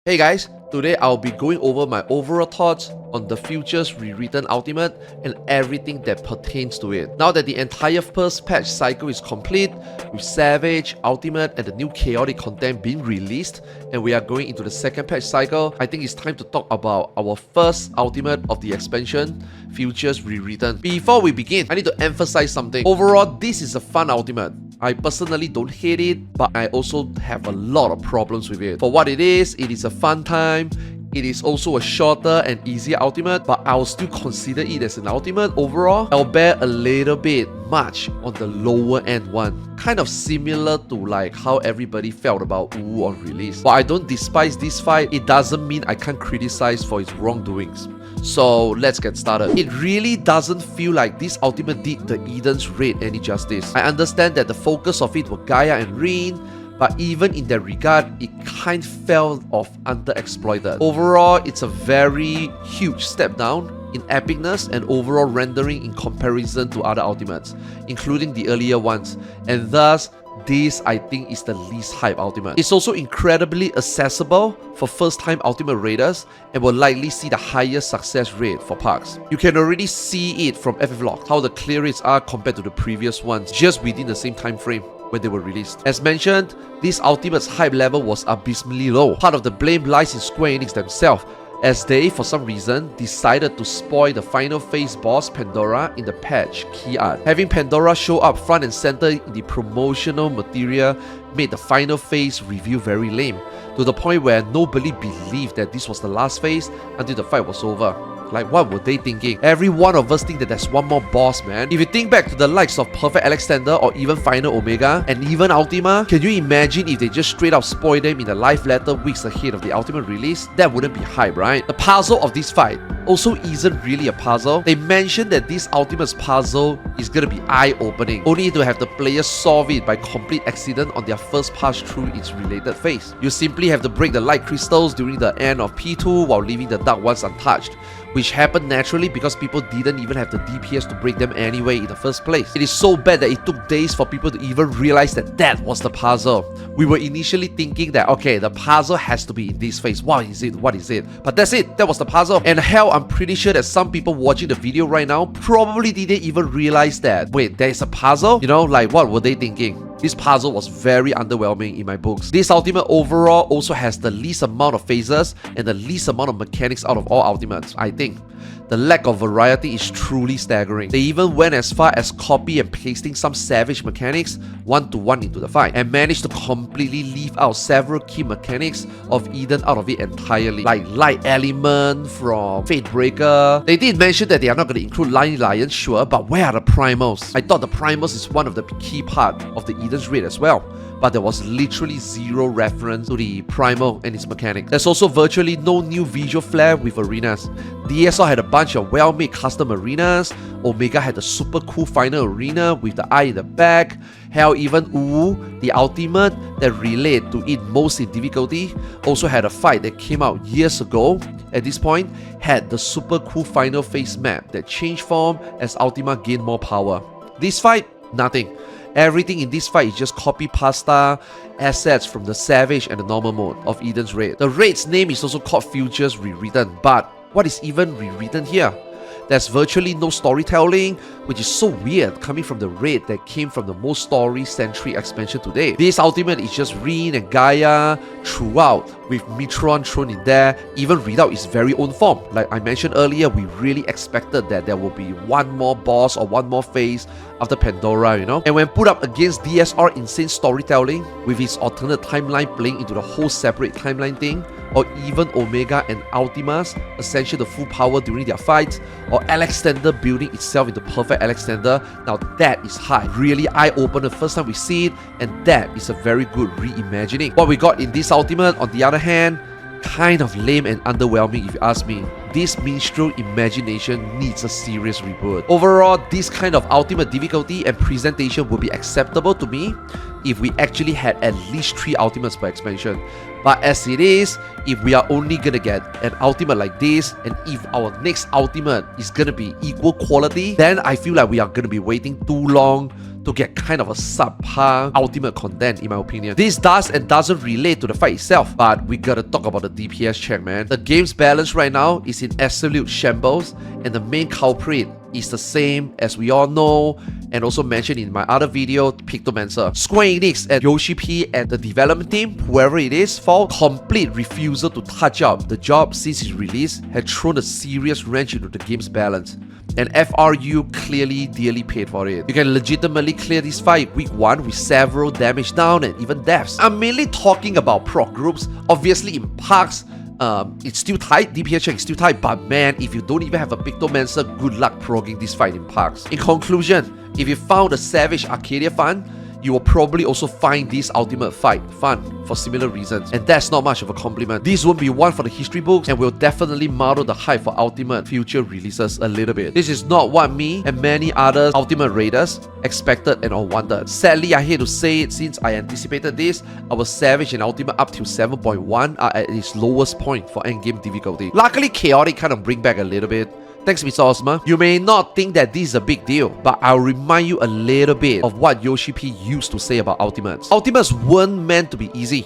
Hey guys, today I'll be going over my overall thoughts on the Futures Rewritten Ultimate and everything that pertains to it. Now that the entire first patch cycle is complete, with Savage, Ultimate and the new chaotic content being released, and we are going into the second patch cycle, I think it's time to talk about our first Ultimate of the expansion, Futures Rewritten. Before we begin, I need to emphasize something. Overall, this is a fun Ultimate. I personally don't hate it, but I also have a lot of problems with it. For what it is a fun time. It is also a shorter and easier ultimate, but I'll still consider it as an ultimate overall, albeit a little bit much on the lower end one. Kind of similar to like how everybody felt about Wu on release. But I don't despise this fight, it doesn't mean I can't criticize for its wrongdoings. So let's get started. It really doesn't feel like this ultimate did the Eden's raid any justice. I understand that the focus of it were Gaia and Rin, but even in that regard, it kind of felt underexploited. Overall, it's a very huge step down in epicness and overall rendering in comparison to other ultimates, including the earlier ones, and thus, this I think is the least hype ultimate. It's also incredibly accessible for first-time ultimate raiders and will likely see the highest success rate for packs. You can already see it from FFXIV, how the clear rates are compared to the previous ones, just within the same time frame when they were released. As mentioned, this ultimate's hype level was abysmally low. Part of the blame lies in Square Enix themselves, as they, for some reason, decided to spoil the final phase boss Pandora in the patch key art. Having Pandora show up front and center in the promotional material made the final phase reveal very lame, to the point where nobody believed that this was the last phase until the fight was over. Like, what were they thinking? Every one of us think that there's one more boss, man. If you think back to the likes of Perfect Alexander or even Final Omega and even Ultima, can you imagine if they just straight up spoil them in the live letter weeks ahead of the Ultimate release? That wouldn't be hype, right? The puzzle of this fight also isn't really a puzzle. They mentioned that this Ultimate's puzzle is gonna be eye-opening, only to have the players solve it by complete accident on their first pass through its related phase. You simply have to break the light crystals during the end of P2 while leaving the dark ones untouched, which happened naturally because people didn't even have the DPS to break them anyway in the first place. It is so bad that it took days for people to even realize that that was the puzzle. We were initially thinking that, okay, the puzzle has to be in this phase. What is it? What is it? But that's it. That was the puzzle. And hell, I'm pretty sure that some people watching the video right now probably didn't even realize that, wait, there is a puzzle? You know, like what were they thinking? This puzzle was very underwhelming in my books. This ultimate overall also has the least amount of phases and the least amount of mechanics out of all ultimates, I think. The lack of variety is truly staggering. They even went as far as copy and pasting some savage mechanics one-to-one into the fight, and managed to completely leave out several key mechanics of Eden out of it entirely, like Light Element from Fate Breaker. They did mention that they are not going to include Lion, sure, but where are the primals? I thought the primals is one of the key part of the Eden's raid as well, but there was literally zero reference to the primal and its mechanics. There's also virtually no new visual flair with arenas. DSR had a bunch of well-made custom arenas. Omega had a super cool final arena with the eye in the back. Hell, even Wu, the ultimate that relate to it most in difficulty, also had a fight that came out years ago. At this point, had the super cool final phase map that changed form as Ultima gained more power. This fight, nothing. Everything in this fight is just copy-pasta assets from the Savage and the normal mode of Eden's raid. The raid's name is also called Futures Rewritten, but what is even rewritten here? There's virtually no storytelling, which is so weird coming from the raid that came from the most story-centric expansion today. This ultimate is just Rin and Gaia throughout, with Mitron thrown in there, even without its very own form. Like I mentioned earlier, we really expected that there will be one more boss or one more phase after Pandora, you know? And when put up against DSR insane storytelling, with its alternate timeline playing into the whole separate timeline thing, or even Omega and Ultima's ascension to full power during their fights, or Alexander building itself into Perfect Alexander, now that is high. Really eye-opener the first time we see it, and that is a very good reimagining. What we got in this ultimate, on the other hand, kind of lame and underwhelming if you ask me. This minstrel imagination needs a serious reboot. Overall, this kind of ultimate difficulty and presentation would be acceptable to me if we actually had at least 3 ultimates per expansion. But as it is, if we are only gonna get an ultimate like this, and if our next ultimate is gonna be equal quality, then I feel like we are gonna be waiting too long to get kind of a subpar ultimate content in my opinion. This does and doesn't relate to the fight itself, but we gotta talk about the DPS check, man. The game's balance right now is in absolute shambles, and the main culprit is the same as we all know and also mentioned in my other video, Pictomancer. Square Enix and Yoshi P and the development team, whoever it is, for complete refusal to touch up the job since its release had thrown a serious wrench into the game's balance. And FRU clearly dearly paid for it. You can legitimately clear this fight week 1 with several damage down and even deaths. I'm mainly talking about proc groups. Obviously in Parks, it's still tight, DPS check is still tight, but man, if you don't even have a Pictomancer, good luck progging this fight in Parks. In conclusion, if you found the Savage Arcadia fun, you will probably also find this ultimate fight fun for similar reasons, and that's not much of a compliment. This won't be one for the history books and will definitely muddle the hype for ultimate future releases a little bit. This is not what me and many other ultimate raiders expected and all wanted. Sadly, I hate to say it, since I anticipated this, our Savage and Ultimate up till 7.1 are at its lowest point for endgame difficulty. Luckily, Chaotic kind of bring back a little bit. Thanks, Mr. Osma. You may not think that this is a big deal, but I'll remind you a little bit of what Yoshi P used to say about Ultimates. Ultimates weren't meant to be easy,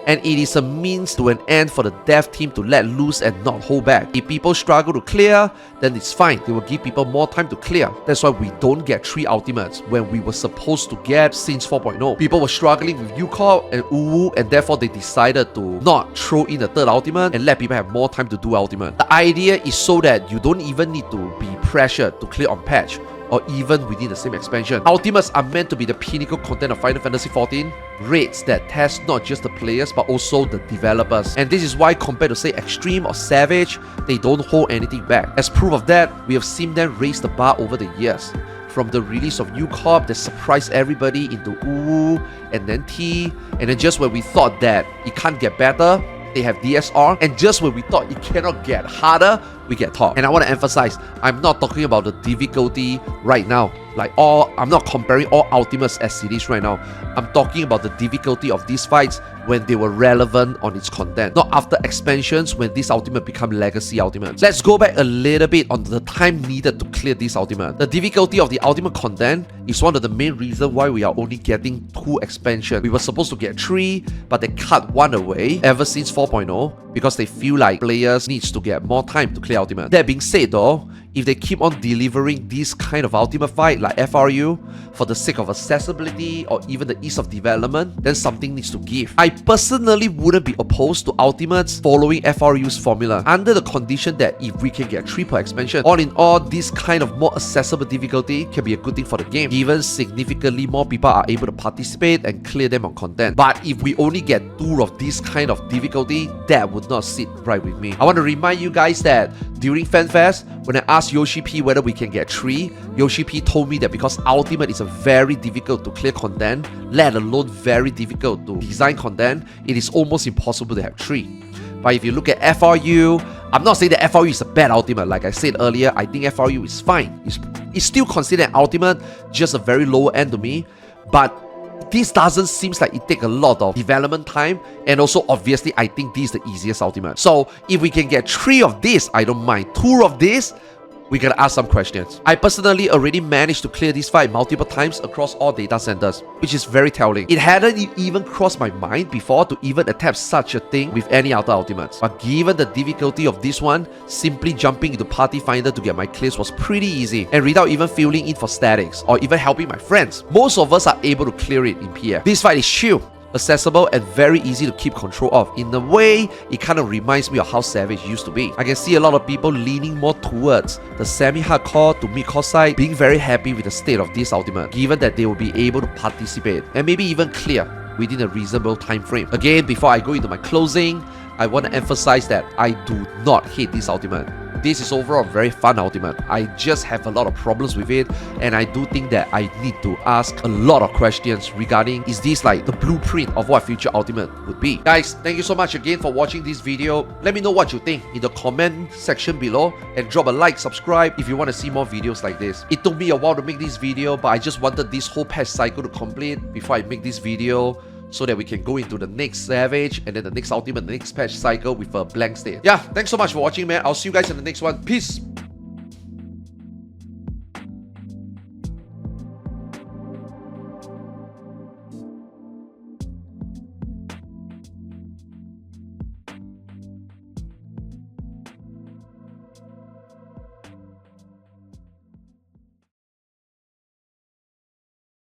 and it is a means to an end for the dev team to let loose and not hold back. If people struggle to clear, then it's fine. They will give people more time to clear. That's why we don't get 3 ultimates when we were supposed to get since 4.0. People were struggling with UCOP and UWU, and therefore they decided to not throw in a 3rd ultimate and let people have more time to do ultimate. The idea is so that you don't even need to be pressured to clear on patch, or even within the same expansion. Ultimates are meant to be the pinnacle content of Final Fantasy XIV, raids that test not just the players but also the developers. And this is why, compared to say Extreme or Savage, they don't hold anything back. As proof of that, we have seen them raise the bar over the years. From the release of UCOP that surprised everybody into UWU and then T, and then just when we thought that it can't get better, they have DSR, and just when we thought it cannot get harder, we get top. And I want to emphasize, I'm not talking about the difficulty right now. I'm not comparing all ultimates as it is right now. I'm talking about the difficulty of these fights when they were relevant on its content, not after expansions when this ultimate become legacy ultimates. Let's go back a little bit on the time needed to clear this ultimate. The difficulty of the ultimate content is one of the main reasons why we are only getting 2 expansions. We were supposed to get 3, but they cut 1 away ever since 4.0 because they feel like players needs to get more time to clear ultimate. That being said though, if they keep on delivering this kind of ultimate fight like FRU for the sake of accessibility or even the ease of development, then something needs to give. I personally wouldn't be opposed to ultimates following FRU's formula under the condition that if we can get 3 per expansion. All in all, this kind of more accessible difficulty can be a good thing for the game, given significantly more people are able to participate and clear them on content. But if we only get 2 of this kind of difficulty, that would not sit right with me. I want to remind you guys that during FanFest, when I asked Yoshi P whether we can get 3, Yoshi P told me that because Ultimate is a very difficult to clear content, let alone very difficult to design content, it is almost impossible to have 3. But if you look at FRU, I'm not saying that FRU is a bad ultimate. Like I said earlier, I think FRU is fine. It's still considered an ultimate, just a very lower end to me. But this doesn't seem like it takes a lot of development time, and also obviously I think this is the easiest ultimate. So if we can get 3 of this, I don't mind. 2 of this, we gotta ask some questions. I personally already managed to clear this fight multiple times across all data centers, which is very telling. It hadn't even crossed my mind before to even attempt such a thing with any other ultimates. But given the difficulty of this one, simply jumping into Party Finder to get my clears was pretty easy, and without even filling in for statics or even helping my friends. Most of us are able to clear it in PF. This fight is chill, accessible, and very easy to keep control of. In a way, it kind of reminds me of how Savage used to be. I can see a lot of people leaning more towards the semi-hardcore to mid-core side, being very happy with the state of this ultimate, given that they will be able to participate and maybe even clear within a reasonable time frame. Again, before I go into my closing, I want to emphasize that I do not hate this ultimate. This is overall a very fun ultimate. I just have a lot of problems with it, and I do think that I need to ask a lot of questions regarding, is this like the blueprint of what future ultimate would be? Guys, thank you so much again for watching this video. Let me know what you think in the comment section below, and drop a like, subscribe if you want to see more videos like this. It took me a while to make this video, but I just wanted this whole patch cycle to complete before I make this video, so that we can go into the next Savage and then the next Ultimate, the next patch cycle with a blank state. Yeah, thanks so much for watching, man. I'll see you guys in the next one. Peace!